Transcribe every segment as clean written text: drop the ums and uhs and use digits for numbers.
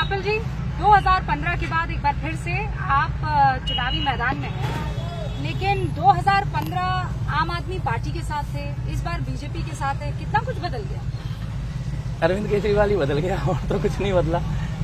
कपिल जी, 2015 के बाद एक बार फिर से आप चुनावी मैदान में हैं, लेकिन 2015 आम आदमी पार्टी के साथ थे, इस बार बीजेपी के साथ है, कितना कुछ बदल गया? अरविंद केजरीवाल ही बदल गया और तो कुछ नहीं बदला।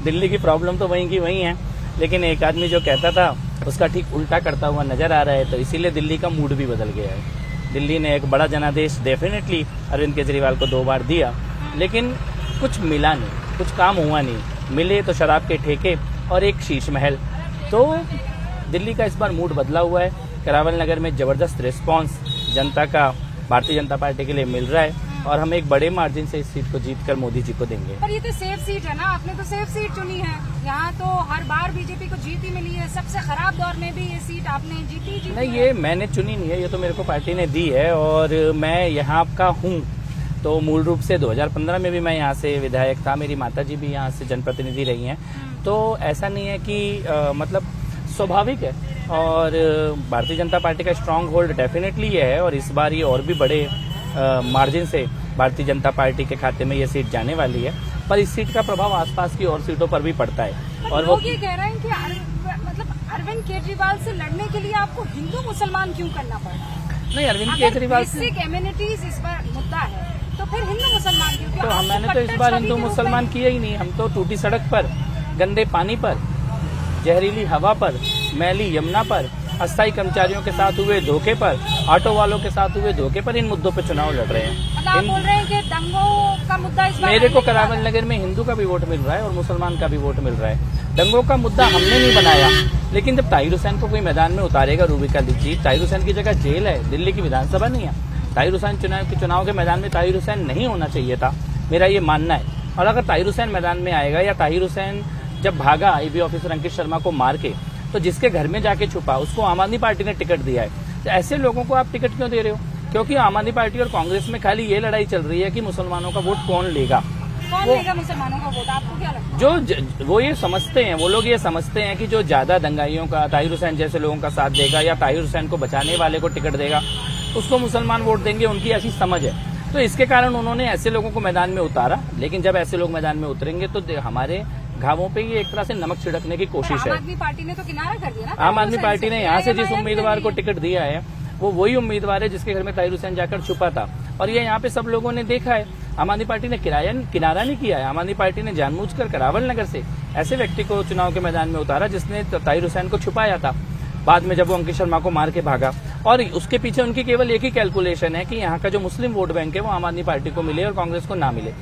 दिल्ली की प्रॉब्लम तो वहीं की वहीं है, लेकिन एक आदमी जो कहता था उसका ठीक उल्टा करता हुआ नजर आ रहा है, तो इसीलिए दिल्ली का मूड भी बदल गया है। दिल्ली ने एक बड़ा जनादेश डेफिनेटली अरविंद केजरीवाल को 2 बार दिया, लेकिन कुछ मिला नहीं, कुछ काम हुआ नहीं। मिले तो शराब के ठेके और एक शीश महल। तो दिल्ली का इस बार मूड बदला हुआ है। करावल नगर में जबरदस्त रिस्पांस जनता का भारतीय जनता पार्टी के लिए मिल रहा है और हम एक बड़े मार्जिन से इस सीट को जीतकर मोदी जी को देंगे। पर ये तो सेफ सीट है ना, आपने तो सेफ सीट चुनी है। यहाँ तो हर बार बीजेपी को जीत ही मिली है, सबसे खराब दौर में भी ये सीट आपने जीती नहीं, ये मैंने चुनी नहीं है, ये तो मेरे को पार्टी ने दी है और मैं यहाँ का हूँ। तो मूल रूप से 2015 में भी मैं यहाँ से विधायक था, मेरी माताजी भी यहाँ से जनप्रतिनिधि रही हैं, तो ऐसा नहीं है कि मतलब स्वाभाविक है। और भारतीय जनता पार्टी का स्ट्रांग होल्ड डेफिनेटली ये है और इस बार ये और भी बड़े मार्जिन से भारतीय जनता पार्टी के खाते में ये सीट जाने वाली है। पर इस सीट का प्रभाव आसपास की और सीटों पर भी पड़ता है। और वो ये कह रहे हैं कि मतलब अरविंद केजरीवाल से लड़ने के लिए आपको हिंदू मुसलमान क्यों करना पड़ा? नहीं, अरविंद केजरीवाल बेसिक एमिनिटीज इस बार मुद्दा है, तो फिर हिंदू मुसलमान क्यों? तो मैंने तो इस बार हिंदू मुसलमान किया ही नहीं। हम तो टूटी सड़क पर, गंदे पानी पर, जहरीली हवा पर, मैली यमुना पर, अस्थायी कर्मचारियों के साथ हुए धोखे पर, ऑटो वालों के साथ हुए धोखे पर इन मुद्दों पर चुनाव लड़ रहे हैं। मतलब आप बोल रहे हैं कि दंगों का मुद्दा इस बार मेरे को करावल नगर में हिंदू का भी वोट मिल रहा है और मुसलमान का भी वोट मिल रहा है। दंगों का मुद्दा हमने नहीं बनाया, लेकिन जब ताहिर हुसैन को कोई मैदान में उतारेगा, रूबिका जी, ताहिर हुसैन की जगह जेल है, दिल्ली की विधानसभा नहीं है। ताहिर हुसैन चुनाव के मैदान में ताहिर हुसैन नहीं होना चाहिए था, मेरा ये मानना है। और अगर ताहिर हुसैन मैदान में आएगा या ताहिर हुसैन जब भागा आईबी ऑफिसर अंकित शर्मा को मार के, तो जिसके घर में जाके छुपा उसको आम आदमी पार्टी ने टिकट दिया है। तो ऐसे लोगों को आप टिकट क्यों दे रहे हो? क्योंकि आम आदमी पार्टी और कांग्रेस में खाली ये लड़ाई चल रही है कि मुसलमानों का वोट कौन लेगा। कौन लेगा मुसलमानों का वोट? आपको क्या लगता है? वो ये समझते हैं, वो लोग ये समझते हैं कि जो ज्यादा दंगाइयों का, ताहिर हुसैन जैसे लोगों का साथ देगा या ताहिर हुसैन को बचाने वाले को टिकट देगा, उसको मुसलमान वोट देंगे, उनकी ऐसी समझ है। तो इसके कारण उन्होंने ऐसे लोगों को मैदान में उतारा। लेकिन जब ऐसे लोग मैदान में उतरेंगे तो हमारे घावों पे ये एक तरह से नमक छिड़कने की कोशिश है। आम आदमी पार्टी ने तो किनारा कर दिया ना। आम आदमी पार्टी ने यहाँ से जिस उम्मीदवार को टिकट दिया है वो वही उम्मीदवार है जिसके घर में ताहिर हुसैन जाकर छुपा था। और ये यहाँ पे सब लोगों ने देखा है। आम आदमी पार्टी ने किनारा नहीं किया है। आम आदमी पार्टी ने जानबूझकर करावल नगर से ऐसे व्यक्ति को चुनाव के मैदान में उतारा जिसने ताहिर हुसैन को छुपाया था। बाद में जब वो अंकित शर्मा को मार के भागा, और उसके पीछे उनकी केवल एक ही कैलकुलेशन है कि यहाँ का जो मुस्लिम वोट बैंक है वो आम आदमी पार्टी को मिले और कांग्रेस को ना मिले।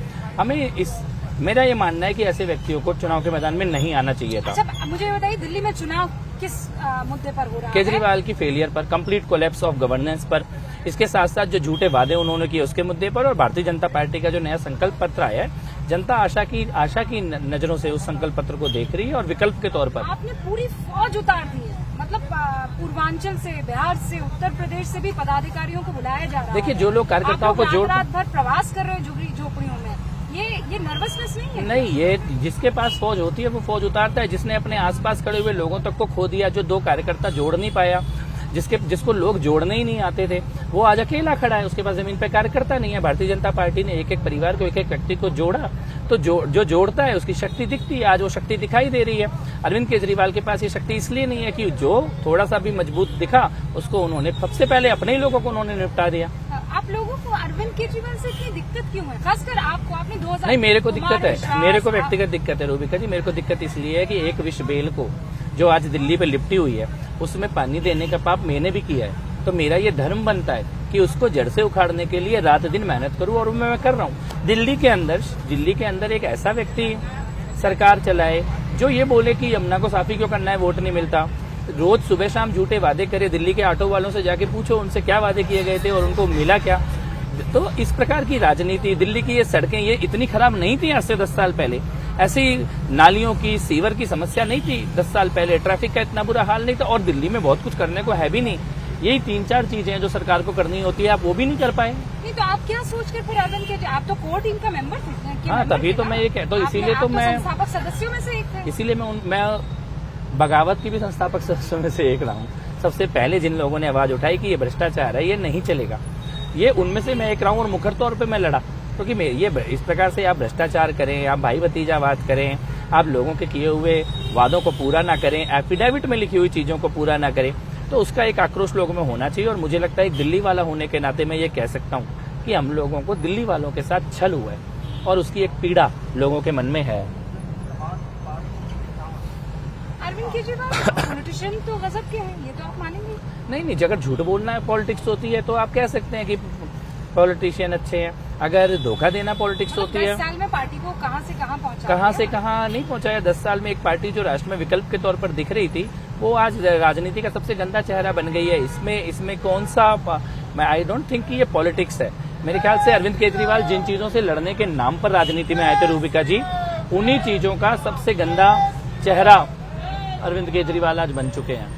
मेरा ये मानना है कि ऐसे व्यक्तियों को चुनाव के मैदान में नहीं आना चाहिए था। अच्छा, मुझे बताइए, दिल्ली में चुनाव किस मुद्दे पर हो रहा है? केजरीवाल की फेलियर पर, कंप्लीट कोलैप्स ऑफ गवर्नेंस पर, इसके साथ साथ जो झूठे वादे उन्होंने किए उसके मुद्दे पर, और भारतीय जनता पार्टी का जो नया संकल्प पत्र आया है, जनता आशा की नजरों से उस संकल्प पत्र को देख रही है और विकल्प के तौर पर आपने पूरी फौज उतार दी है। मतलब पूर्वांचल से, बिहार से, उत्तर प्रदेश से भी पदाधिकारियों को बुलाया जा रहा है। देखिए, जो लोग कार्यकर्ताओं को रात भर प्रवास कर रहे हैं झोपड़ियों में, ये नर्वसनेस नहीं है? नहीं, ये जिसके पास फौज होती है वो फौज उतारता है। जिसने अपने आसपास खड़े हुए लोगों तक को खो दिया, जो 2 कार्यकर्ता जोड़ नहीं पाया, जिसको लोग जोड़ने ही नहीं आते थे, वो आज अकेला खड़ा है। उसके पास जमीन पे कार्यकर्ता नहीं है। भारतीय जनता पार्टी ने एक एक परिवार को, एक एक व्यक्ति को जोड़ा, तो जो जोड़ता है उसकी शक्ति दिखती है। आज वो शक्ति दिखाई दे रही है। अरविंद केजरीवाल के पास ये शक्ति इसलिए नहीं है कि जो थोड़ा सा भी मजबूत दिखा उसको उन्होंने सबसे पहले अपने ही लोगों को उन्होंने निपटा दिया। आप लोगों को अरविंद केजरीवाल से इतनी दिक्कत क्यों है? खासकर आपको, आपने 2000 नहीं, मेरे को दिक्कत है, मेरे को व्यक्तिगत दिक्कत है रूबिका जी। मेरे को दिक्कत इसलिए है कि एक विश्व बेल को जो आज दिल्ली पे लिपटी हुई है उसमें पानी देने का पाप मैंने भी किया है। तो मेरा ये धर्म बनता है कि उसको जड़ से उखाड़ने के लिए रात दिन मेहनत करूं, और मैं कर रहा हूं। दिल्ली के अंदर एक ऐसा व्यक्ति सरकार चलाए जो ये बोले कि यमुना को साफी क्यों करना है, वोट नहीं मिलता, रोज सुबह शाम झूठे वादे करे। दिल्ली के ऑटो वालों से जाके पूछो उनसे क्या वादे किए गए थे और उनको मिला क्या। तो इस प्रकार की राजनीति, दिल्ली की ये सड़कें ये इतनी खराब नहीं थी आज से 10 साल पहले। ऐसी नालियों की, सीवर की समस्या नहीं थी 10 साल पहले। ट्रैफिक का इतना बुरा हाल नहीं था। और दिल्ली में बहुत कुछ करने को है भी नहीं। यही 3-4 चीजें हैं जो सरकार को करनी होती है, आप वो भी नहीं कर पाए। नहीं, तो आप क्या सोच कर फिर अरविंद के, आप तो कोर टीम का मेंबर थे। हाँ, तभी तो मैं ये कहता हूँ, इसीलिए तो मैं संस्थापक सदस्यों में से एक थे। इसीलिए मैं बगावत की भी संस्थापक सदस्यों में से एक रहा हूँ। सबसे पहले जिन लोगों ने आवाज उठाई कि ये भ्रष्टाचार है, ये नहीं चलेगा, ये उनमें से मैं एक रहा हूँ। और मुखर तौर पर मैं लड़ा, क्योंकि ये इस प्रकार से आप भ्रष्टाचार करें, आप भाई भतीजावाद करें, आप लोगों के किए हुए वादों को पूरा ना करें, एफिडेविट में लिखी हुई चीजों को पूरा ना करें, तो उसका एक आक्रोश लोगों में होना चाहिए। और मुझे लगता है एक दिल्ली वाला होने के नाते मैं ये कह सकता हूँ कि हम लोगों को दिल्ली वालों के साथ छल हुआ है और उसकी एक पीड़ा लोगों के मन में है। अरविंद केजरीवाल पॉलिटिशियन तो गजब के हैं, ये तो आप मानेंगे? नहीं, अगर झूठ बोलना है पॉलिटिक्स होती है तो आप कह सकते हैं कि पॉलिटिशियन अच्छे हैं। अगर धोखा देना पॉलिटिक्स होती है, 10 साल में पार्टी को कहां से कहां पहुंचा कहां से कहां नहीं पहुंचाया। 10 साल में एक पार्टी जो राष्ट्र में विकल्प के तौर पर दिख रही थी, वो आज राजनीति का सबसे गंदा चेहरा बन गई है। इसमें कौन सा, मैं आई डोंट थिंक कि ये पॉलिटिक्स है। मेरे ख्याल से अरविंद केजरीवाल जिन चीजों से लड़ने के नाम पर राजनीति में आए थे रूबिका जी, उन्हीं चीजों का सबसे गंदा चेहरा अरविंद केजरीवाल आज बन चुके हैं।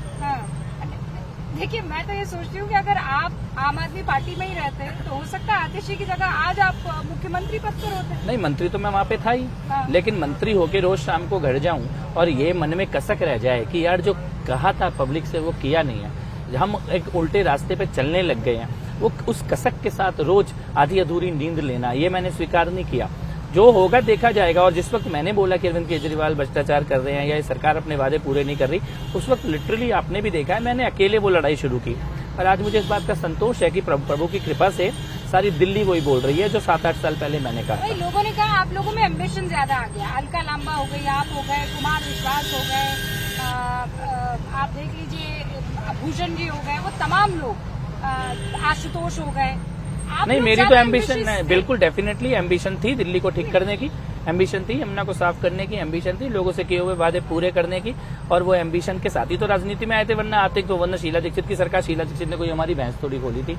देखिए, मैं तो ये सोचती हूँ कि अगर आप आम आदमी पार्टी में ही रहते तो हो सकता है आतिशी की जगह आज आप मुख्यमंत्री पद पर होते। नहीं, मंत्री तो मैं वहाँ पे था ही, लेकिन मंत्री होके रोज शाम को घर जाऊं और ये मन में कसक रह जाए कि यार जो कहा था पब्लिक से वो किया नहीं है, हम एक उल्टे रास्ते पे चलने लग गए हैं, वो उस कसक के साथ रोज आधी अधूरी नींद लेना, ये मैंने स्वीकार नहीं किया। जो होगा देखा जाएगा। और जिस वक्त मैंने बोला कि अरविंद केजरीवाल भ्रष्टाचार कर रहे हैं या ये सरकार अपने वादे पूरे नहीं कर रही, उस वक्त लिटरली आपने भी देखा है मैंने अकेले वो लड़ाई शुरू की। और आज मुझे इस बात का संतोष है कि प्रभु की कृपा से सारी दिल्ली वही बोल रही है जो 7-8 साल पहले मैंने कहा। लोगों ने कहा आप लोगों में एम्बिशन ज्यादा आ गया, अलका लांबा हो गई, आप हो गए, कुमार विश्वास हो गए, आप देख लीजिए भूषण जी हो गए, वो तमाम लोग, आशुतोष हो गए। नहीं, मेरी तो एम्बिशन है, बिल्कुल डेफिनेटली एम्बिशन थी दिल्ली को ठीक करने की, एम्बिशन थी यमुना को साफ करने की, एम्बिशन थी लोगों से किए हुए वादे पूरे करने की। और वो एम्बिशन के साथ ही तो राजनीति में आए थे, वरना शीला दीक्षित की सरकार, शीला दीक्षित ने कोई हमारी भैंस थोड़ी खोली थी।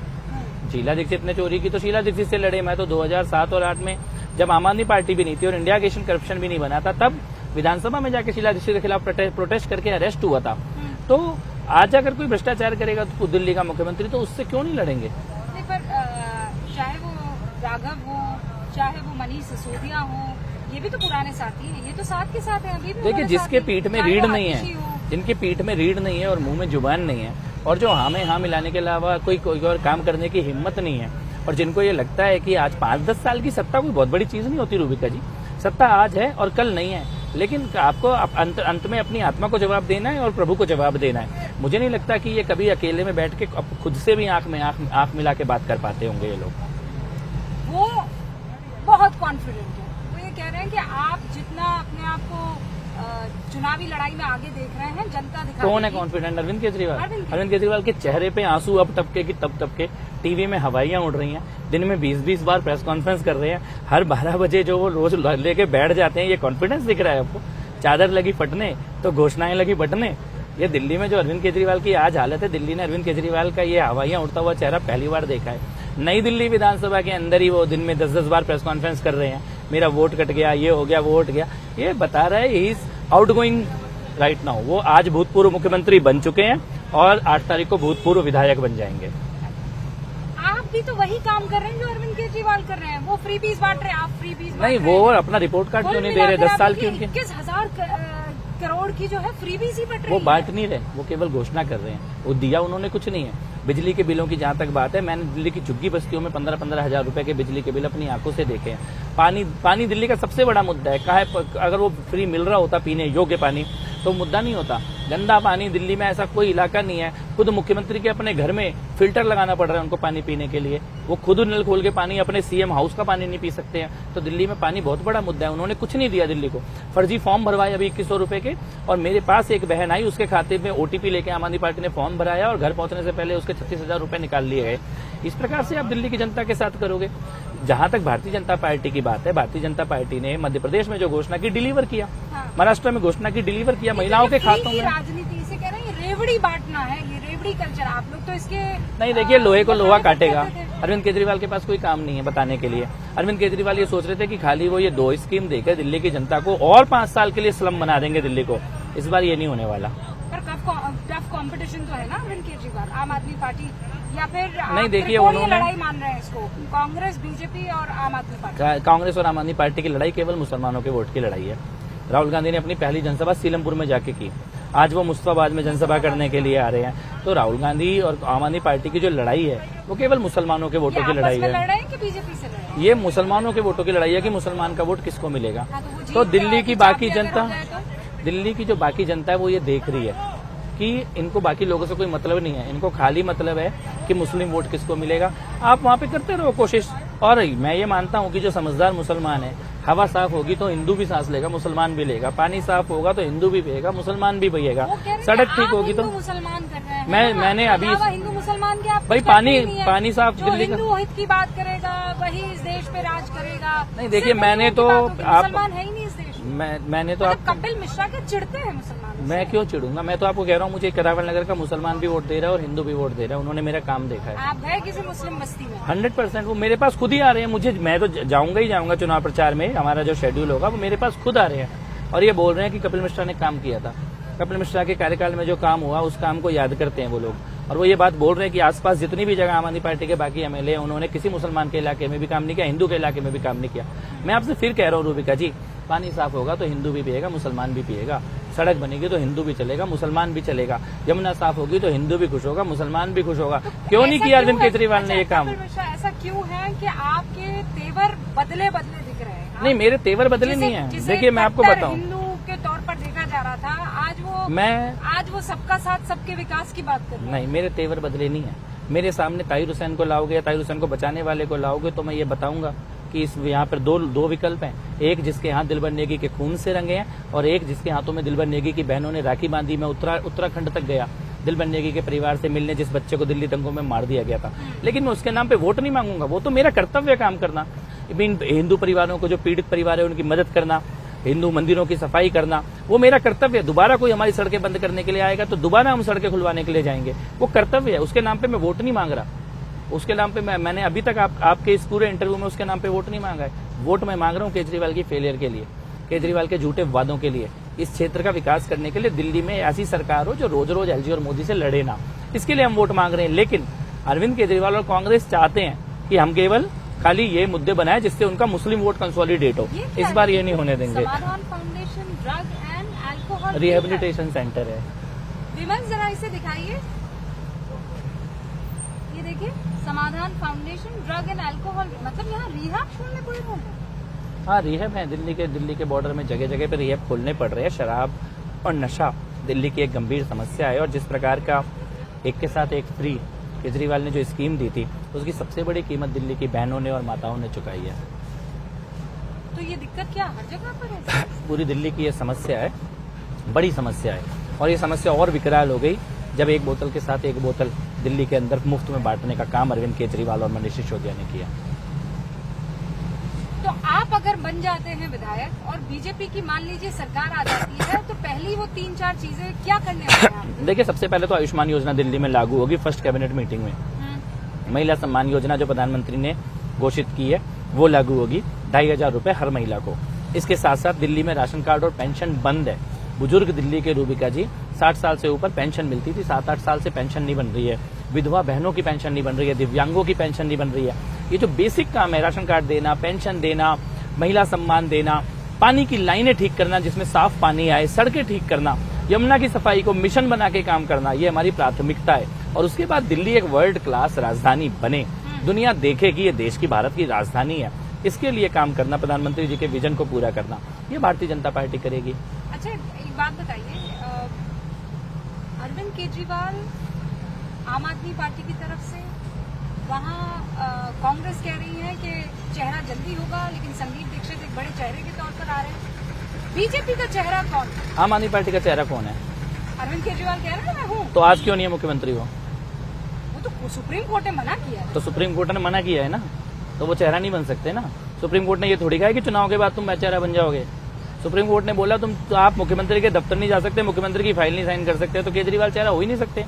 शीला दीक्षित ने चोरी की तो शीला दीक्षित से लड़े। मैं तो 2007 और 2008 में जब आम आदमी पार्टी भी नहीं थी और इंडिया गेशन करप्शन भी नहीं बना था, तब विधानसभा में जाके शीला दीक्षित के खिलाफ प्रोटेस्ट करके अरेस्ट हुआ था। तो आज अगर कोई भ्रष्टाचार करेगा तो दिल्ली का मुख्यमंत्री, तो उससे क्यों नहीं लड़ेंगे? चाहे वो राघव हो, चाहे वो मनीष सिसोदिया हो, ये भी तो पुराने साथी हैं, ये तो साथ के साथ हैं अभी भी। देखिए, जिसके पीठ में रीढ़ नहीं है, जिनके पीठ में रीढ़ नहीं है और मुंह में जुबान नहीं है, और जो हाँ में हाँ मिलाने के अलावा कोई और काम करने की हिम्मत नहीं है, और जिनको ये लगता है कि आज 5-10 साल की सत्ता कोई बहुत बड़ी चीज नहीं होती रूबिका जी, सत्ता आज है और कल नहीं है, लेकिन आपको अंत में अपनी आत्मा को जवाब देना है और प्रभु को जवाब देना है। मुझे नहीं लगता कि ये कभी अकेले में बैठ के खुद से भी आंख में आंख मिला के बात कर पाते होंगे ये लोग। वो बहुत कॉन्फिडेंट है, वो ये कह रहे हैं कि आप जितना अपने आप को चुनावी लड़ाई में आगे देख रहे हैं, जनता दिखा। कौन है कॉन्फिडेंट? अरविंद केजरीवाल। अरविंद केजरीवाल के चेहरे पे आंसू अब टपके की तब टपके, टीवी में हवाइयां उड़ रही हैं, दिन में 20-20 बार प्रेस कॉन्फ्रेंस कर रहे हैं, हर 12 बजे जो वो रोज लेके बैठ जाते हैं, ये कॉन्फिडेंस दिख रहा है आपको? चादर लगी फटने तो घोषणाएं लगी बटने। ये दिल्ली में जो अरविंद केजरीवाल की आज हालत है, दिल्ली ने अरविंद केजरीवाल का ये हवाइयां उड़ता हुआ चेहरा पहली बार देखा है। नई दिल्ली विधानसभा के अंदर ही वो दिन में 10-10 बार प्रेस कॉन्फ्रेंस कर रहे हैं, मेरा वोट कट गया, ये हो गया, वो हट गया, ये बता रहा है he is out going right now. वो आज भूतपूर्व मुख्यमंत्री बन चुके हैं और 8 तारीख को भूतपूर्व विधायक बन जाएंगे। आप भी तो वही काम कर रहे हैं जो अरविंद केजरीवाल कर रहे हैं, वो फ्री बीज बांट रहे हैं, आप फ्री बीज नहीं, वो अपना रिपोर्ट कार्ड क्यों नहीं दे रहे? 10 साल की उनके 21,000 करोड़ की जो है फ्री बीज ही बट रही है। वो बांट नहीं रहे, वो केवल घोषणा कर रहे हैं, वो दिया उन्होंने कुछ नहीं है। बिजली के बिलों की जहां तक बात है, मैंने दिल्ली की झुग्गी बस्तियों में 15-15 हजार रुपए के बिजली के बिल अपनी आंखों से देखे हैं। पानी दिल्ली का सबसे बड़ा मुद्दा है। अगर वो फ्री मिल रहा होता पीने योग्य पानी तो मुद्दा नहीं होता। गंदा पानी दिल्ली में ऐसा कोई इलाका नहीं है। खुद मुख्यमंत्री के अपने घर में फिल्टर लगाना पड़ रहा है उनको पानी पीने के लिए, वो खुद नल खोल के पानी, अपने सीएम हाउस का पानी नहीं पी सकते हैं। तो दिल्ली में पानी बहुत बड़ा मुद्दा है। उन्होंने कुछ नहीं दिया दिल्ली को। फर्जी फॉर्म भरवाए अभी 2100 रुपए के, और मेरे पास एक बहन आई, उसके खाते में ओटीपी लेके आम आदमी पार्टी ने फॉर्म भराया और घर पहुंचने से पहले उसके 36,000 रुपए निकाल लिए गए। इस प्रकार से आप दिल्ली की जनता के साथ करोगे। जहां तक भारतीय जनता पार्टी की बात है, भारतीय जनता पार्टी ने मध्य प्रदेश में जो घोषणा की डिलीवर किया, महाराष्ट्र में घोषणा की डिलीवर किया, महिलाओं के खातों में। राजनीति इसे कह रहे हैं रेवड़ी बांटना है, ये रेवड़ी कल्चर। आप लोग तो इसके नहीं, देखिए लोहे को लोहा काटेगा। अरविंद केजरीवाल के पास कोई काम नहीं है बताने के लिए। अरविंद केजरीवाल ये सोच रहे थे कि खाली वो ये 2 स्कीम देकर दिल्ली की जनता को और 5 साल के लिए स्लम बना देंगे दिल्ली को। इस बार ये नहीं होने वाला। टफ कंपटीशन तो है ना अरविंद केजरीवाल, आम आदमी पार्टी, या फिर नहीं, देखिए उन्होंने लड़ाई मान रहे हैं इसको, कांग्रेस, बीजेपी और आम आदमी पार्टी। कांग्रेस और आम आदमी पार्टी की लड़ाई केवल मुसलमानों के वोट की लड़ाई है। राहुल गांधी ने अपनी पहली जनसभा सीलमपुर में जाके की, आज वो मुस्तफाबाद में जनसभा करने के लिए आ रहे हैं। तो राहुल गांधी और आम आदमी पार्टी की जो लड़ाई है वो केवल मुसलमानों के वोटों की ये लड़ाई आपस में है। लड़ रहे हैं कि बीजेपी से लड़ रहे हैं? ये मुसलमानों के वोटों की लड़ाई है कि मुसलमान का वोट किसको मिलेगा। हाँ, वो जीत तो गया, दिल्ली की चुनाव बाकी में अगर जनता, हो गए तो? दिल्ली की जो बाकी जनता है वो ये देख रही है कि इनको बाकी लोगों से कोई मतलब नहीं है, इनको खाली मतलब है कि मुस्लिम वोट किसको मिलेगा। आप वहाँ पे करते रहो कोशिश। और मैं ये मानता हूँ कि जो समझदार मुसलमान है, हवा साफ होगी तो हिंदू भी सांस लेगा, मुसलमान भी लेगा। पानी साफ होगा तो हिंदू भी पिएगा, मुसलमान भी पिएगा। वो कह रहे हैं सड़क कि ठीक आप होगी तो हिंदू मुसलमान कर रहे हैं। मैंने अभी हिंदू मुसलमान के आप भाई कुछ करते पानी- ही नहीं है। पानी साफ जो दिल्ली का- हिंदू हित की बात करेगा वही इस देश पे राज करेगा। नहीं, देखिए, सिर्फ मैंने हिंदुओं तो की बात होगी, आप- मुसलमान है ही नहीं इस देश में। मैंने तो मतलब आप कपिल मिश्रा के चिढ़ते हैं मुसलमान। मैं क्यों चिढ़ूंगा? मैं तो आपको कह रहा हूँ, मुझे करावल नगर का मुसलमान भी वोट दे रहा है और हिंदू भी वोट दे रहा है। उन्होंने मेरा काम देखा है। आप है किसी मुस्लिम बस्ती में? 100% वो मेरे पास खुद ही आ रहे हैं। मैं तो जाऊंगा ही जाऊंगा चुनाव प्रचार में। हमारा जो शेड्यूल होगा वो मेरे पास खुद आ रहे हैं और ये बोल रहे हैं कि कपिल मिश्रा ने काम किया था। कपिल मिश्रा के कार्यकाल में जो काम हुआ उस काम को याद करते हैं वो लोग। और वो ये बात बोल रहे हैं कि आसपास जितनी भी जगह आम आदमी पार्टी के बाकी एमएलए हैं, उन्होंने किसी मुसलमान के इलाके में भी काम नहीं किया, हिंदू के इलाके में भी काम नहीं किया। मैं आपसे फिर कह रहा हूँ रूबिका जी, पानी साफ होगा तो हिंदू भी पिएगा, मुसलमान भी पिएगा। सड़क बनेगी तो हिंदू भी चलेगा, मुसलमान भी चलेगा। यमुना साफ होगी तो हिंदू भी खुश होगा, मुसलमान भी खुश होगा। क्यों नहीं ऐसा किया अरविंद क्यों है? केजरीवाल ने ये अच्छा, काम? कपिल मिश्रा, ऐसा क्यों है कि आपके तेवर बदले बदले दिख रहे हैं? नहीं, मेरे तेवर बदले नहीं है। देखिए, मैं आपको कट्टर बताऊं, हिंदू के तौर पर देखा जा रहा था, मैं आज वो सबका साथ सबके विकास की बात कर रहे हैं। नहीं, मेरे तेवर बदले नहीं है। मेरे सामने ताहिर हुसैन को लाओगे या ताहिर हुसैन को बचाने वाले को लाओगे तो मैं ये बताऊंगा कि इस यहाँ पर दो विकल्प हैं। एक जिसके हाथ दिलबर नेगी के खून से रंगे हैं और एक जिसके हाथों में दिलबर नेगी की बहनों ने राखी बांधी। मैं उत्तराखंड तक गया दिलबर नेगी के परिवार से मिलने, जिस बच्चे को दिल्ली दंगों में मार दिया गया था। लेकिन मैं उसके नाम पे वोट नहीं मांगूंगा। वो तो मेरा कर्तव्य है काम करना। हिंदू परिवारों को, जो पीड़ित परिवार है, उनकी मदद करना, हिंदू मंदिरों की सफाई करना, वो मेरा कर्तव्य है। दोबारा कोई हमारी सड़कें बंद करने के लिए आएगा तो दोबारा हम सड़कें खुलवाने के लिए जाएंगे। वो कर्तव्य है। उसके नाम पे मैं वोट नहीं मांग रहा। उसके नाम पे मैंने अभी तक आपके इस पूरे इंटरव्यू में उसके नाम पे वोट नहीं मांगा है। वोट मैं मांग रहा हूँ केजरीवाल की फेलियर के लिए, केजरीवाल के झूठे वादों के लिए, इस क्षेत्र का विकास करने के लिए। दिल्ली में ऐसी सरकार हो जो रोज रोज एलजी और मोदी से लड़े ना, इसके लिए हम वोट मांग रहे हैं। लेकिन अरविंद केजरीवाल और कांग्रेस चाहते हैं कि हम केवल खाली ये मुद्दे बनाए जिससे उनका मुस्लिम वोट कंसोलिडेट हो। इस बार ये नहीं होने देंगे। समाधान foundation drug and alcohol rehabilitation centre है। विमल, जरा इसे दिखाइए। ये देखिए, समाधान फाउंडेशन ड्रग एंड अल्कोहल, मतलब यहाँ रिहाब खोलने पड़ रहे हैं। हाँ, रिहेब है। दिल्ली के बॉर्डर में जगह जगह पे रिहेब खोलने पड़ रहे हैं। शराब और नशा दिल्ली की एक गंभीर समस्या है और जिस प्रकार का एक के साथ एक फ्री केजरीवाल ने जो स्कीम दी थी, उसकी सबसे बड़ी कीमत दिल्ली की बहनों ने और माताओं ने चुकाई है। तो ये दिक्कत क्या हर जगह पर है? पूरी दिल्ली की ये समस्या है, बड़ी समस्या है। और ये समस्या और विकराल हो गई जब एक बोतल के साथ एक बोतल दिल्ली के अंदर मुफ्त में बांटने का काम अरविंद केजरीवाल और मनीष सिसोदिया ने किया। तो आप अगर बन जाते हैं विधायक और बीजेपी की मान लीजिए सरकार आ जाती है, तो पहली वो 3-4 चीजें क्या करने वाले हैं आप? देखिए, सबसे पहले तो आयुष्मान योजना दिल्ली में लागू होगी फर्स्ट कैबिनेट मीटिंग में। महिला सम्मान योजना जो प्रधानमंत्री ने घोषित की है वो लागू होगी, 2,500 रुपए हर महिला को। इसके साथ साथ दिल्ली में राशन कार्ड और पेंशन बंद है। बुजुर्ग दिल्ली के रूबिका जी 60 साल से ऊपर पेंशन मिलती थी, 7-8 साल से पेंशन नहीं बन रही है। विधवा बहनों की पेंशन नहीं बन रही है, दिव्यांगों की पेंशन नहीं बन रही है। ये जो बेसिक काम है, राशन कार्ड देना, पेंशन देना, महिला सम्मान देना, पानी की लाइनें ठीक करना जिसमें साफ पानी आए, सड़कें ठीक करना, यमुना की सफाई को मिशन बना के काम करना, ये हमारी प्राथमिकता है। और उसके बाद दिल्ली एक वर्ल्ड क्लास राजधानी बने, दुनिया देखे कि ये देश की, भारत की राजधानी है। इसके लिए काम करना, प्रधानमंत्री जी के विजन को पूरा करना, ये भारतीय जनता पार्टी करेगी। अच्छा, एक बात बताइए, अरविंद केजरीवाल आम आदमी पार्टी की तरफ से, वहाँ कांग्रेस कह रही है कि चेहरा जल्दी होगा, लेकिन संदीप दीक्षित एक बड़े चेहरे के तौर पर आ रहे हैं। बीजेपी का चेहरा कौन है? आम आदमी पार्टी का चेहरा कौन है? अरविंद केजरीवाल कह रहे हैं मैं हूँ। तो आज क्यों नहीं है मुख्यमंत्री वो? वो तो सुप्रीम कोर्ट ने मना किया है। तो सुप्रीम कोर्ट ने मना किया है ना, तो वो चेहरा नहीं बन सकते ना। सुप्रीम कोर्ट ने ये थोड़ी कहा है कि चुनाव के बाद तुम चेहरा बन जाओगे। सुप्रीम कोर्ट ने बोला आप मुख्यमंत्री के दफ्तर नहीं जा सकते, मुख्यमंत्री की फाइल नहीं साइन कर सकते, तो केजरीवाल चेहरा हो ही नहीं सकते।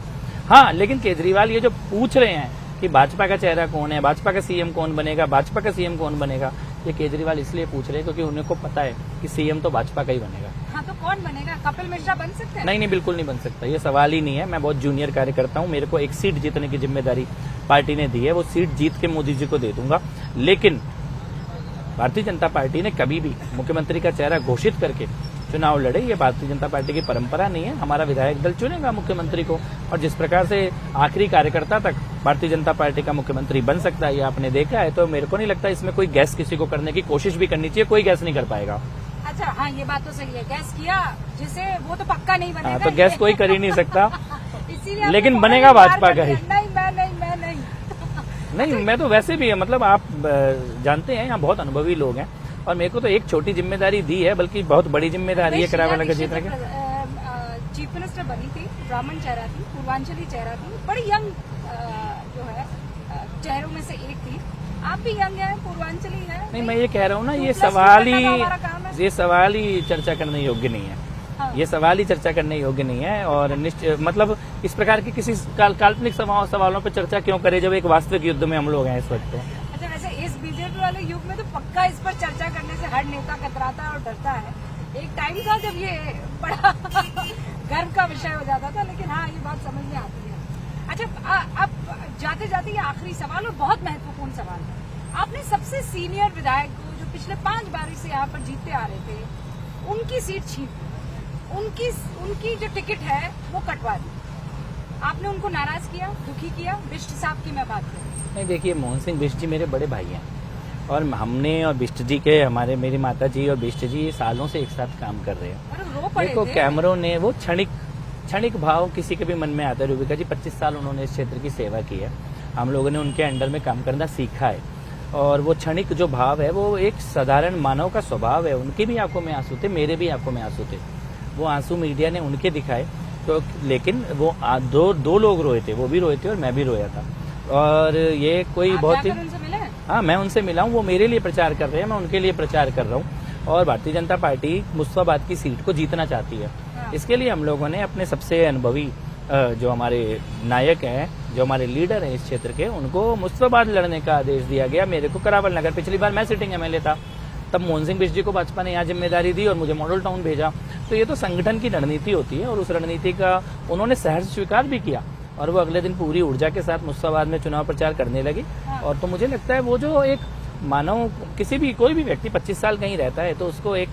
हाँ, लेकिन केजरीवाल ये जो पूछ रहे हैं कि भाजपा का चेहरा कौन है, भाजपा का सीएम कौन बनेगा, भाजपा का सीएम कौन बनेगा, ये केजरीवाल इसलिए पूछ रहे हैं क्योंकि उनको पता है कि सीएम तो भाजपा का ही बनेगा। हाँ, तो कौन बनेगा? कपिल मिश्रा बन सकते हैं? नहीं, बिल्कुल नहीं बन सकता, ये सवाल ही नहीं है। मैं बहुत जूनियर कार्यकर्ता हूँ, मेरे को एक सीट जीतने की जिम्मेदारी पार्टी ने दी है, वो सीट जीत के मोदी जी को दे दूंगा। लेकिन भारतीय जनता पार्टी ने कभी भी मुख्यमंत्री का चेहरा घोषित करके चुनाव लड़े, ये भारतीय जनता पार्टी की परंपरा नहीं है। हमारा विधायक दल चुनेगा मुख्यमंत्री को, और जिस प्रकार से आखिरी कार्यकर्ता तक भारतीय जनता पार्टी का मुख्यमंत्री बन सकता है, ये आपने देखा है। तो मेरे को नहीं लगता इसमें कोई गैस किसी को करने की कोशिश भी करनी चाहिए, कोई गैस नहीं कर पाएगा। अच्छा, हाँ, ये बात तो सही है, गैस किया जिसे वो तो पक्का नहीं बनेगा। तो गैस कोई कर ही नहीं सकता इसीलिए लेकिन बनेगा भाजपा का ही। नहीं, मैं नहीं नहीं, मैं तो वैसे भी है, मतलब आप जानते हैं यहाँ बहुत अनुभवी लोग हैं, और मेरे को तो एक छोटी जिम्मेदारी दी है, बल्कि बहुत बड़ी जिम्मेदारी है करावल नगर जीतने की। चीफ मिनिस्टर बनी थी, ब्राह्मण चेहरा थी, पूर्वांचली चेहरा थी, बड़ी यंग जो है चेहरों में से एक थी। आप भी यंग हैं, पूर्वांचली हैं। नहीं, मैं ये कह रहा हूँ ना, ये 2+ सवाल ही चर्चा करने योग्य नहीं है। हाँ। ये सवाल ही चर्चा करने योग्य नहीं है, और मतलब इस प्रकार के किसी काल्पनिक सवालों पर चर्चा क्यों करे जब एक वास्तविक युद्ध में हम लोग हैं इस वक्त। अच्छा, वैसे इस बीजेपी वाले युग में तो पक्का इस पर चर्चा करने से हर नेता कतराता और डरता है। एक टाइम था जब ये बड़ा गर्व का विषय हो जाता था, लेकिन हाँ, ये बात समझ में आती है। अच्छा, अब जाते जाते ये आखिरी सवाल, और बहुत महत्वपूर्ण सवाल है। आपने सबसे सीनियर विधायक को, जो पिछले 5 बारी से यहाँ पर जीतते आ रहे थे, उनकी सीट छीन ली, उनकी जो टिकट है वो कटवा दी। आपने उनको नाराज किया, दुखी किया। बिष्ट साहब की मैं बात करूँ। नहीं, देखिए, मोहन सिंह बिष्ट जी मेरे बड़े भाई हैं, और हमने और बिष्ट जी के, हमारे मेरी माता जी और बिष्ट जी सालों से एक साथ काम कर रहे हैं। अरे रो पड़े देखो, थे। कैमरों ने वो क्षणिक भाव किसी के भी मन में आता है। रूबिका जी 25 साल उन्होंने इस क्षेत्र की सेवा की है, हम लोगों ने उनके अंडर में काम करना सीखा है, और वो क्षणिक जो भाव है वो एक साधारण मानव का स्वभाव है। उनकी भी आंखों में आंसू थे, मेरे भी आंखों में आंसू थे। वो आंसू मीडिया ने उनके दिखाए, तो लेकिन वो दो लोग रोए थे, वो भी रोए थे और मैं भी रोया था। और ये कोई बहुत ही, हाँ, मैं उनसे मिला हूँ, वो मेरे लिए प्रचार कर रहे हैं, मैं उनके लिए प्रचार कर रहा हूँ। और भारतीय जनता पार्टी मुस्तफाबाद की सीट को जीतना चाहती है। इसके लिए हम लोगों ने अपने सबसे अनुभवी जो हमारे नायक हैं, जो हमारे लीडर हैं इस क्षेत्र के, उनको मुस्तफाबाद लड़ने का आदेश दिया गया। मेरे को करावल नगर, पिछली बार मैं सिटिंग एमएलए था, तब मोहन सिंह बिष्ट जी को भाजपा ने यहाँ जिम्मेदारी दी और मुझे मॉडल टाउन भेजा। तो ये तो संगठन की रणनीति होती है, और उस रणनीति का उन्होंने सहर्ष स्वीकार भी किया, और वो अगले दिन पूरी ऊर्जा के साथ मुस्तफाबाद में चुनाव प्रचार करने लगी। और तो मुझे लगता है वो जो एक मानव, कोई भी व्यक्ति 25 साल कहीं रहता है, तो उसको एक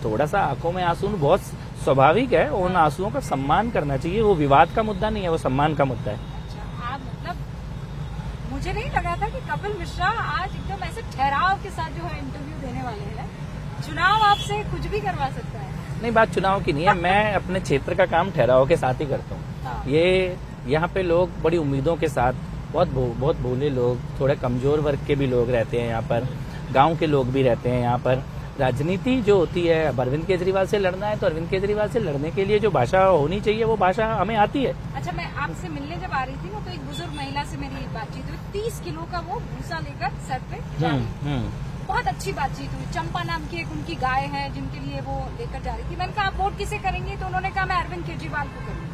थोड़ा सा आंखों में आंसू बहुत स्वाभाविक है, उन आंसुओं का सम्मान करना चाहिए। वो विवाद का मुद्दा नहीं है, वो सम्मान का मुद्दा है। अच्छा, आप मतलब, मुझे नहीं लगा था कि कपिल मिश्रा आज एकदम ऐसे ठहराव के साथ जो है इंटरव्यू देने वाले हैं। चुनाव आपसे कुछ भी करवा सकता है। नहीं, बात चुनाव की नहीं है, मैं अपने क्षेत्र का काम ठहराव के साथ ही करता हूँ। ये यहाँ पे लोग बड़ी उम्मीदों के साथ, बहुत भोले लोग, थोड़े कमजोर वर्ग के भी लोग रहते हैं यहाँ पर, गांव के लोग भी रहते हैं यहाँ पर। राजनीति जो होती है, अब अरविंद केजरीवाल से लड़ना है, तो अरविंद केजरीवाल से लड़ने के लिए जो भाषा होनी चाहिए वो भाषा हमें आती है। अच्छा, मैं आपसे मिलने जब आ रही थी ना, तो एक बुजुर्ग महिला से मेरी बातचीत हुई। 30 किलो का वो भूसा लेकर सर पे जा रही थी। बहुत अच्छी बातचीत हुई। चंपा नाम की एक उनकी गाय है जिनके लिए वो लेकर जा रही थी। मैंने कहा, आप वोट किसे करेंगी? तो उन्होंने कहा, मैं अरविंद केजरीवाल को करूंगी।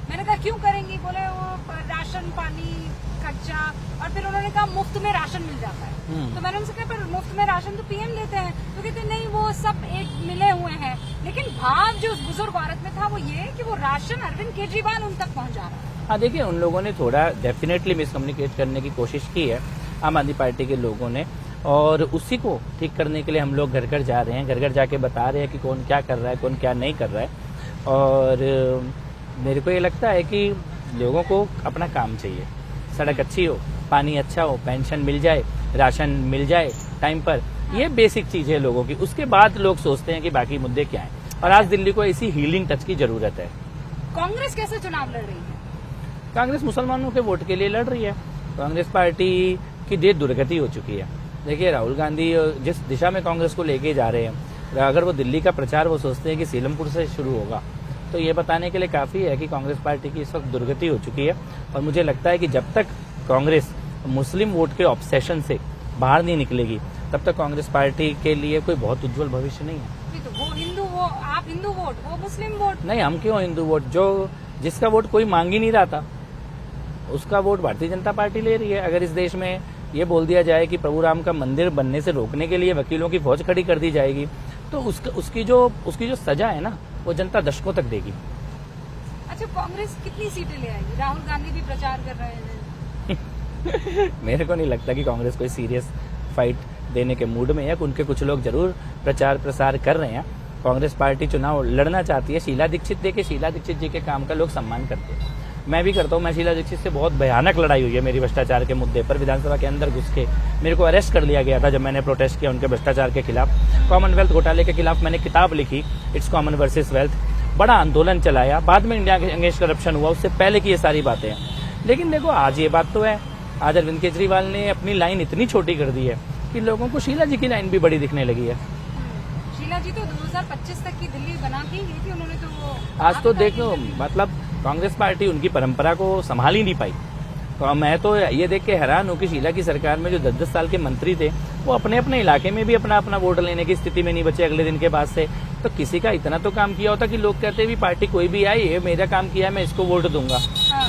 मैंने कहा, क्यों करेंगी? बोले, वो राशन पानी खर्चा, और फिर उन्होंने कहा मुफ्त में राशन मिल जाता है। तो मैंने उनसे कहा, पर मुफ्त में राशन तो पीएम लेते हैं। तो कहते नहीं, वो सब एक मिले हुए हैं। लेकिन भाव जो उस बुजुर्ग औरत में था वो ये कि वो राशन अरविंद केजरीवाल उन तक पहुंचा रहा है। हाँ, देखिए, उन लोगों ने थोड़ा डेफिनेटली मिसकम्युनिकेट करने की कोशिश की है, आम आदमी पार्टी के लोगों ने, और उसी को ठीक करने के लिए हम लोग घर घर जा रहे हैं, घर घर जाके बता रहे हैं कि कौन क्या कर रहा है, कौन क्या नहीं कर रहा है। और मेरे को ये लगता है कि लोगों को अपना काम चाहिए, सड़क अच्छी हो, पानी अच्छा हो, पेंशन मिल जाए, राशन मिल जाए टाइम पर, ये बेसिक चीज है लोगों की। उसके बाद लोग सोचते हैं कि बाकी मुद्दे क्या हैं। और आज दिल्ली को ऐसी हीलिंग टच की जरूरत है। कांग्रेस कैसे चुनाव लड़ रही है? कांग्रेस मुसलमानों के वोट के लिए लड़ रही है। कांग्रेस पार्टी की देर दुर्गति हो चुकी है। देखिए, राहुल गांधी जिस दिशा में कांग्रेस को लेके जा रहे हैं, अगर वो दिल्ली का प्रचार वो सोचते हैं कि सीलमपुर से शुरू होगा, तो ये बताने के लिए काफी है कि कांग्रेस पार्टी की इस वक्त दुर्गति हो चुकी है। और मुझे लगता है कि जब तक कांग्रेस मुस्लिम वोट के ऑब्सेशन से बाहर नहीं निकलेगी, तब तक कांग्रेस पार्टी के लिए कोई बहुत उज्जवल भविष्य नहीं है। तो वो हिंदू, वो आप हिंदू वोट, वो मुस्लिम वोट। नहीं, हम क्यों हिंदू वोट? जिसका वोट कोई मांग ही नहीं रहा था, उसका वोट भारतीय जनता पार्टी ले रही है। अगर इस देश में ये बोल दिया जाए कि प्रभु राम का मंदिर बनने से रोकने के लिए वकीलों की फौज खड़ी कर दी जाएगी, तो उसकी जो सजा है ना, वो जनता दशकों तक देगी। अच्छा, कांग्रेस कितनी सीटें ले आएगी? राहुल गांधी भी प्रचार कर रहे हैं। मेरे को नहीं लगता कि कांग्रेस कोई सीरियस फाइट देने के मूड में है। उनके कुछ लोग जरूर प्रचार प्रसार कर रहे हैं, कांग्रेस पार्टी चुनाव लड़ना चाहती है। शीला दीक्षित, देखिए शीला दीक्षित जी के काम का लोग सम्मान करते हैं, मैं भी करता हूँ। मैं शीला दीक्षित से बहुत भयानक लड़ाई हुई है मेरी भ्रष्टाचार के मुद्दे पर। विधानसभा के अंदर घुस के मेरे को अरेस्ट कर लिया गया था जब मैंने प्रोटेस्ट किया उनके भ्रष्टाचार के खिलाफ। कॉमनवेल्थ घोटाले के खिलाफ मैंने किताब लिखी, इट्स कॉमन वर्सेस वेल्थ, बड़ा आंदोलन चलाया। बाद में इंडिया अगेंस्ट करप्शन हुआ, उससे पहले की ये सारी बातें हैं। लेकिन देखो आज ये बात तो है, आज अरविंद केजरीवाल ने अपनी लाइन इतनी छोटी कर दी है कि लोगों को शीला जी की लाइन भी बड़ी दिखने लगी है। शीला जी तो 2025 तक की दिल्ली बना के गई थी, उन्होंने तो वो आज तो देखो मतलब कांग्रेस पार्टी उनकी परंपरा को संभाल ही नहीं पाई। तो मैं तो ये देख के हैरान हूँ कि शीला की सरकार में जो 10-10 साल के मंत्री थे वो अपने अपने इलाके में भी अपना अपना वोट लेने की स्थिति में नहीं बचे अगले दिन के बाद से। तो किसी का इतना तो काम किया होता कि लोग कहते भी पार्टी कोई भी आई है, मेरा काम किया है, मैं इसको वोट दूंगा।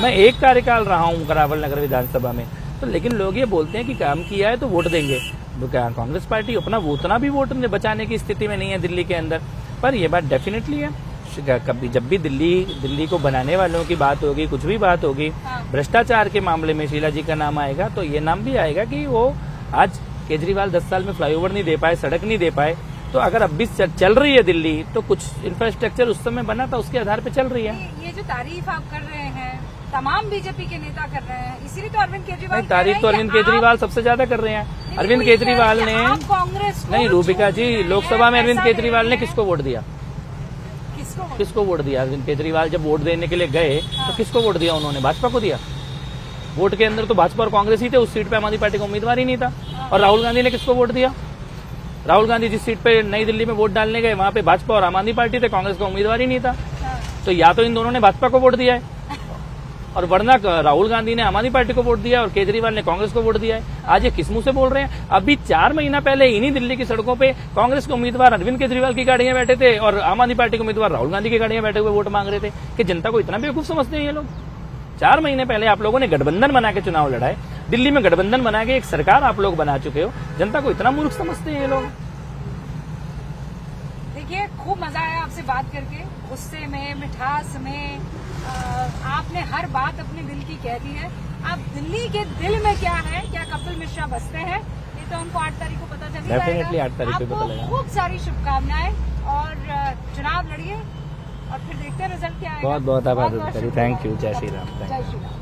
मैं एक कार्यकाल रहा हूँ करावल नगर विधानसभा में, तो लेकिन लोग ये बोलते हैं कि काम किया है तो वोट देंगे। तो क्या कांग्रेस पार्टी अपना उतना भी वोट बचाने की स्थिति में नहीं है दिल्ली के अंदर। पर ये बात डेफिनेटली है, कभी जब भी दिल्ली को बनाने वालों की बात होगी, कुछ भी बात होगी, भ्रष्टाचार के मामले में शीला जी का नाम आएगा तो ये नाम भी आएगा कि वो आज केजरीवाल 10 साल में फ्लाईओवर नहीं दे पाए, सड़क नहीं दे पाए, तो अगर अब भी चल रही है दिल्ली तो कुछ इंफ्रास्ट्रक्चर उस समय बना था उसके आधार पे चल रही है। ये जो तारीफ आप कर रहे हैं तमाम बीजेपी के नेता कर रहे हैं, इसीलिए तो अरविंद केजरीवाल तारीफ तो अरविंद केजरीवाल सबसे ज्यादा कर रहे हैं। अरविंद केजरीवाल ने कांग्रेस नहीं, रूबिका जी, लोकसभा में अरविंद केजरीवाल ने किसको वोट दिया? किसको वोट दिया? अरविंद केजरीवाल जब वोट देने के लिए गए तो किसको वोट दिया उन्होंने? भाजपा को दिया। वोट के अंदर तो भाजपा और कांग्रेस ही थे, उस सीट पे आम आदमी पार्टी का उम्मीदवार ही नहीं था। और राहुल गांधी ने किसको वोट दिया? राहुल गांधी जिस सीट पे नई दिल्ली में वोट डालने गए वहां पे भाजपा और आम आदमी पार्टी थे, कांग्रेस का उम्मीदवार ही नहीं था। तो या तो इन दोनों ने भाजपा को वोट दिया है और वरना राहुल गांधी ने आम आदमी पार्टी को वोट दिया और केजरीवाल ने कांग्रेस को वोट दिया है। आज ये किस मुंह से बोल रहे हैं? अभी 4 महीना पहले इन्हीं दिल्ली की सड़कों पे कांग्रेस के उम्मीदवार अरविंद केजरीवाल की गाड़ियां बैठे थे और आम आदमी पार्टी के उम्मीदवार राहुल गांधी की गाड़ियां बैठे हुए वोट मांग रहे थे। कि जनता को इतना बेवकूफ समझते हैं ये लोग? 4 महीने पहले आप लोगों ने गठबंधन बना के चुनाव लड़ा है, दिल्ली में गठबंधन बना के एक सरकार आप लोग बना चुके हो, जनता को इतना मूर्ख समझते हैं ये लोग? देखिए खूब मजा आया आपसे बात करके, गुस्से में, मिठास में, आपने हर बात अपने दिल की कह दी है। अब दिल्ली के दिल में क्या है, क्या कपिल मिश्रा बसते हैं, ये तो हमको 8 तारीख को पता चल जाएगा। डेफिनेटली 8 तारीख को पता लगेगा। खूब सारी शुभकामनाएं और चुनाव लड़िए और फिर देखते हैं रिजल्ट क्या आएगा। बहुत बहुत आभार। Thank you. जय श्री राम। जय श्री राम।